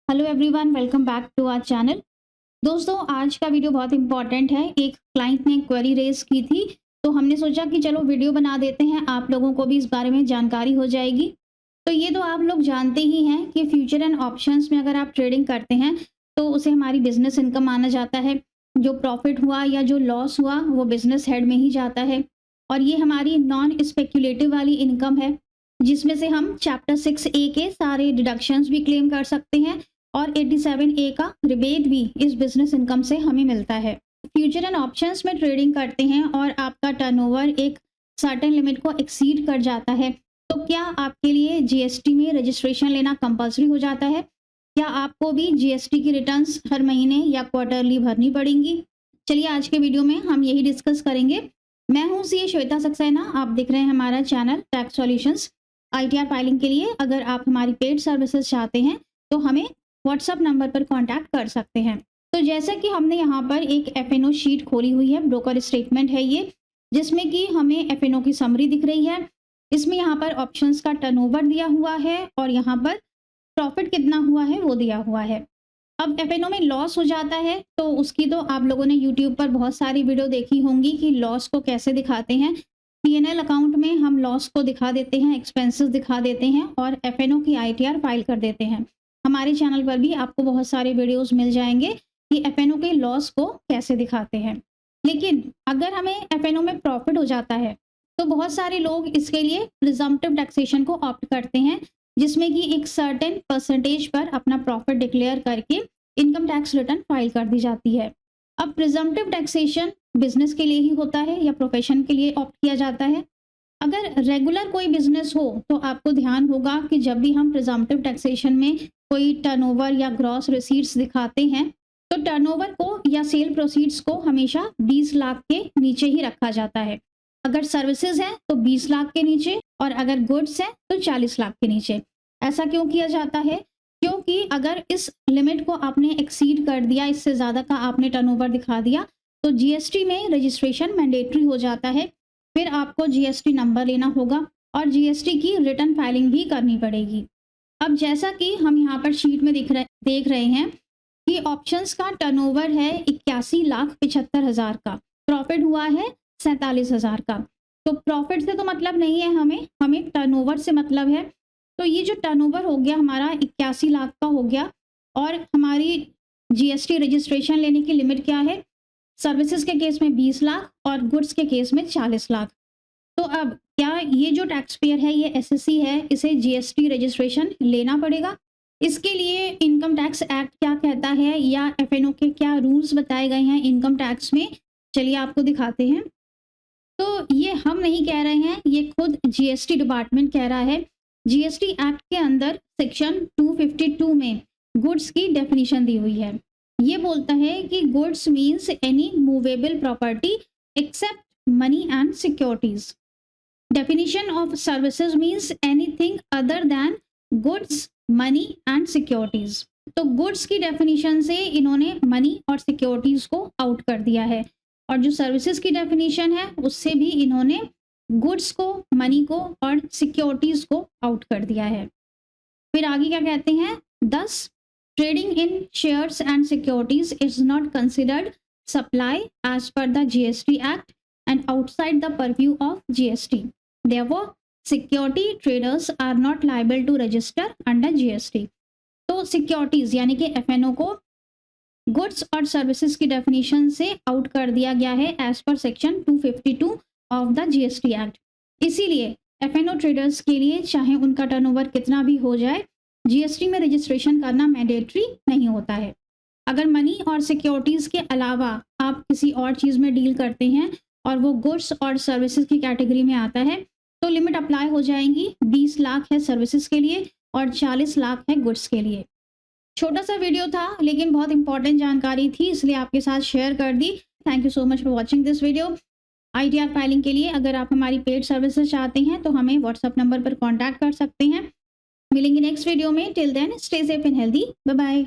Hello everyone, welcome back to our channel. दोस्तों, आज का वीडियो बहुत इंपॉर्टेंट है। एक क्लाइंट ने क्वेरी रेज की थी, तो हमने सोचा कि चलो वीडियो बना देते हैं, आप लोगों को भी इस बारे में जानकारी हो जाएगी। तो ये तो आप लोग जानते ही हैं कि फ्यूचर एंड ऑप्शंस में अगर आप ट्रेडिंग करते हैं तो उसे हमारी बिजनेस इनकम माना जाता है। जो प्रॉफिट हुआ या जो लॉस हुआ वो बिजनेस हेड में ही जाता है, और ये हमारी नॉन स्पेक्यूलेटिव वाली इनकम है, जिसमें से हम चैप्टर 6A के सारे डिडक्शंस भी क्लेम कर सकते हैं और 87A का रिबेट भी इस बिजनेस इनकम से हमें मिलता है। फ्यूचर एंड ऑप्शंस में ट्रेडिंग करते हैं और आपका टर्नओवर एक सर्टेन लिमिट को एक्सीड कर जाता है, तो क्या आपके लिए जीएसटी में रजिस्ट्रेशन लेना कंपलसरी हो जाता है? क्या आपको भी जीएसटी की रिटर्न्स हर महीने या क्वार्टरली भरनी पड़ेंगी? चलिए आज के वीडियो में हम यही डिस्कस करेंगे। मैं हूँ सी श्वेता सक्सेना, आप देख रहे हैं हमारा channel tax solutions. ITR filing के लिए अगर आप हमारी पेड सर्विसेज चाहते हैं तो हमें व्हाट्सएप नंबर पर कांटेक्ट कर सकते हैं। तो जैसा कि हमने यहाँ पर एक एफएनओ शीट खोली हुई है, ब्रोकर स्टेटमेंट है ये, जिसमें कि हमें एफएनओ की समरी दिख रही है। इसमें यहाँ पर ऑप्शंस का टर्नओवर दिया हुआ है और यहाँ पर प्रॉफिट कितना हुआ है वो दिया हुआ है। अब एफएनओ में लॉस हो जाता है तो उसकी तो आप लोगों ने यूट्यूब पर बहुत सारी वीडियो देखी होंगी कि लॉस को कैसे दिखाते हैं। पीएनएल अकाउंट में हम लॉस को दिखा देते हैं, एक्सपेंसेस दिखा देते हैं और एफएनओ की आईटीआर फाइल कर देते हैं। हमारे चैनल पर भी आपको बहुत सारे वीडियोस मिल जाएंगे कि एफएनओ के लॉस को कैसे दिखाते हैं। लेकिन अगर हमें एफएनओ में प्रॉफिट हो जाता है तो बहुत सारे लोग इसके लिए प्रिजम्पटिव टैक्सेशन को ऑप्ट करते हैं, जिसमें कि एक सर्टेन परसेंटेज पर अपना प्रॉफिट डिक्लेयर करके इनकम टैक्स रिटर्न फाइल कर दी जाती है। अब प्रिजम्पटिव टैक्सेशन बिजनेस के लिए ही होता है या प्रोफेशन के लिए ऑप्ट किया जाता है? अगर रेगुलर कोई बिजनेस हो तो आपको ध्यान होगा कि जब भी हम प्रिजम्पटिव टैक्सेशन में कोई टर्नओवर या ग्रॉस रिसीट्स दिखाते हैं तो टर्नओवर को या सेल प्रोसीड्स को हमेशा 20 लाख के नीचे ही रखा जाता है। अगर सर्विसेज है तो 20 लाख के नीचे और अगर गुड्स है तो 40 लाख के नीचे। ऐसा क्यों किया जाता है? क्योंकि अगर इस लिमिट को आपने एक्सीड कर दिया, इससे ज़्यादा का आपने टर्नओवर दिखा दिया, तो जीएसटी में रजिस्ट्रेशन मैंडेटरी हो जाता है। फिर आपको जीएसटी नंबर लेना होगा और जीएसटी की रिटर्न फाइलिंग भी करनी पड़ेगी। अब जैसा कि हम यहाँ पर शीट में देख रहे हैं कि ऑप्शंस का टर्नओवर है 81,75,000 का, प्रॉफिट हुआ है 47,000 का। तो प्रॉफिट से तो मतलब नहीं है, हमें टर्नओवर से मतलब है। तो ये जो टर्नओवर हो गया हमारा 81 लाख का हो गया, और हमारी जीएसटी रजिस्ट्रेशन लेने की लिमिट क्या है? सर्विसेज के केस में 20 लाख और गुड्स के केस में 40 लाख। तो अब क्या ये जो टैक्स पेयर है, ये एसएससी है, इसे जीएसटी रजिस्ट्रेशन लेना पड़ेगा? इसके लिए इनकम टैक्स एक्ट क्या कहता है या एफएनओ के क्या रूल्स बताए गए हैं इनकम टैक्स में, चलिए आपको दिखाते हैं। तो ये हम नहीं कह रहे हैं, ये खुद जीएसटी डिपार्टमेंट कह रहा है। जीएसटी एक्ट के अंदर सेक्शन 252 में गुड्स की डेफिनेशन दी हुई है। ये बोलता है कि goods means any movable property except money and securities. Definition of services means anything other than goods, money and securities। तो goods की definition से इन्होंने money और securities को out कर दिया है, और जो services की definition है उससे भी इन्होंने goods को, money को और securities को out कर दिया है। फिर आगे क्या कहते हैं? Thus, trading in shares and securities is not considered supply as per the GST Act and outside the purview of GST। Therefore, security traders are not liable to register under GST। तो securities यानी कि F&O को goods और services की definition से out कर दिया गया है as per section 252 of the GST act. इसीलिए एफएनओ ट्रेडर्स के लिए चाहे उनका टर्नओवर कितना भी हो जाए, जीएसटी में रजिस्ट्रेशन करना मैंडेटरी नहीं होता है। अगर मनी और सिक्योरिटीज के अलावा आप किसी और चीज़ में डील करते हैं और वो गुड्स और सर्विसेज की कैटेगरी में आता है तो लिमिट अप्लाई हो जाएंगी। 20 लाख है सर्विसेज के लिए और 40 लाख है गुड्स के लिए। छोटा सा वीडियो था लेकिन बहुत इंपॉर्टेंट जानकारी थी, इसलिए आपके साथ शेयर कर दी। Thank you so much for watching this video. ITR filing के लिए अगर आप हमारी पेड सर्विसेज चाहते हैं तो हमें व्हाट्सएप नंबर पर कॉन्टैक्ट कर सकते हैं। मिलेंगे नेक्स्ट वीडियो में। Till then stay safe and healthy. Bye bye.